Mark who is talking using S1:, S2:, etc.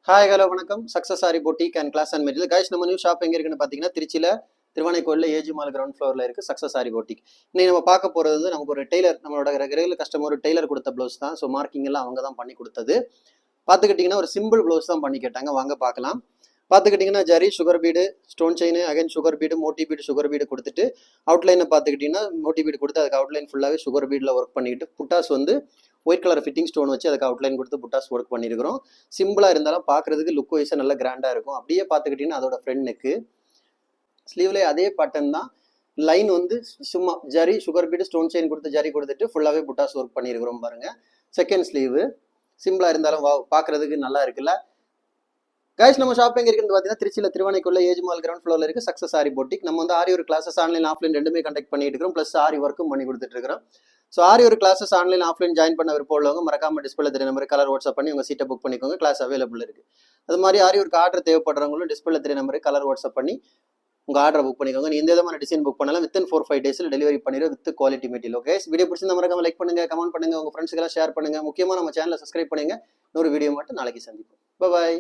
S1: Hi hello வணக்கம். Success sari boutique and class and material guys. நம்ம new shop எங்கே இருக்குன்னு பார்த்தீங்கன்னா திருச்சியில் திருவானைக்கோயிலில் ஏஜி மால் கிரவுண்ட் ஃப்ளோரில் இருக்குது சக்ஸஸ் சாரி பொட்டிக். இன்னைக்கு நம்ம பார்க்க போகிறது வந்து நமக்கு ஒரு டெய்லர், நம்மளோட ரெகுலர் கஸ்டமர் ஒரு டெய்லர் கொடுத்த ப்ளவுஸ் தான். ஸோ மார்க்கிங் எல்லாம் அவங்க தான் பண்ணி கொடுத்தது. பார்த்துக்கிட்டிங்கன்னா ஒரு சிம்பிள் ப்ளவுஸ் தான் பண்ணி கேட்டாங்க. வாங்க பார்க்கலாம். பார்த்துக்கிட்டிங்கன்னா zari sugar bead, stone chain, again sugar bead, மோட்டி பீடு, சுகர் பீடு கொடுத்துட்டு அவுட்லைனை பார்த்துக்கிட்டிங்கன்னா மோட்டி பீடு கொடுத்து அதுக்கு அவுட்லைன் ஃபுல்லாகவே சுகர் பீடில் ஒர்க் பண்ணிக்கிட்டு புட்டாஸ் வந்து ஒயிட் கலர் ஃபிட்டிங் ஸ்டோன் வச்சு அதுக்கு அவுட்லைன் கொடுத்து புட்டாஸ் ஒர்க் பண்ணியிருக்கிறோம். சிம்பிளாக இருந்தாலும் பார்க்குறதுக்கு லுக் வைஸாக நல்ல கிராண்டாக இருக்கும். அப்படியே பார்த்துக்கிட்டிங்கன்னா அதோட ஃப்ரண்ட் நெக்கு ஸ்லீவ்லேயே அதே பட்டன் தான். லைன் வந்து சும்மா zari sugar bead stone chain கொடுத்து ஜரி கொடுத்துட்டு ஃபுல்லாகவே புட்டாஸ் ஒர்க் பண்ணியிருக்கிறோம் பாருங்கள். செகண்ட் ஸ்லீவு சிம்பிளாக இருந்தாலும் பார்க்குறதுக்கு நல்லா இருக்குல்ல கைஸ். நம்ம ஷாப் எங்கே இருக்குன்னு பார்த்தீங்கன்னா திருச்சியில் திருவானைக்குள்ள ஏஜ் மால் கிரவுண்ட் ஃப்ளோரில் இருக்குது சக்ஸஸ் சாரி பொட்டிக். நம்ம வந்து ஆரி ஒரு கிளாஸஸ் ஆன்லைன் ஆஃப்லைன் ரெண்டுமே கண்டக்ட் பண்ணிட்டு இருக்கிறோம். ப்ளஸ் ஆரி ஒர்க்கும் பண்ணி கொடுத்துட்டு இருக்கிறோம். ஸோ ஆரி ஒரு கிளாஸஸ் ஆன்லைன் ஆஃப்லைன் ஜாயின் பண்ண விருப்பம் உள்ளவங்க மறக்காம டிஸ்பிளே தெரிய நம்பருக்கு கலர் வாட்ஸ்அப் பண்ணி உங்கள் சீட்டை புக் பண்ணிக்கோங்க. கிளாஸ் அவைலபிள் இருக்குது. அது மாதிரி ஆரி ஒரு ஆர்டர் தேவைப்படுறவங்களும் டிஸ்பிளே தெரிய நம்பருக்கு கலர் வாட்ஸ்அப் பண்ணி உங்கள் ஆர்டர் புக் பண்ணிக்கோங்க. நீ எந்த விதமான டிசைன் புக் பண்ணலாம் வித்தின் 4-5 டேஸில் டெலிவரி பண்ணிடுவோம் with quality material. Okay, video பிடிச்சிருந்தா மறக்காம லைக் பண்ணுங்க, கமெண்ட் பண்ணுங்க, உங்கள் ஃப்ரெண்ட்ஸ்க்கெல்லாம் ஷேர் பண்ணுங்க. முக்கியமாக நம்ம சேனலை சப்ஸ்கிரைப் பண்ணுங்க. இன்னொரு வீடியோ மட்டும் நாளைக்கு சந்திப்போம். பாய்.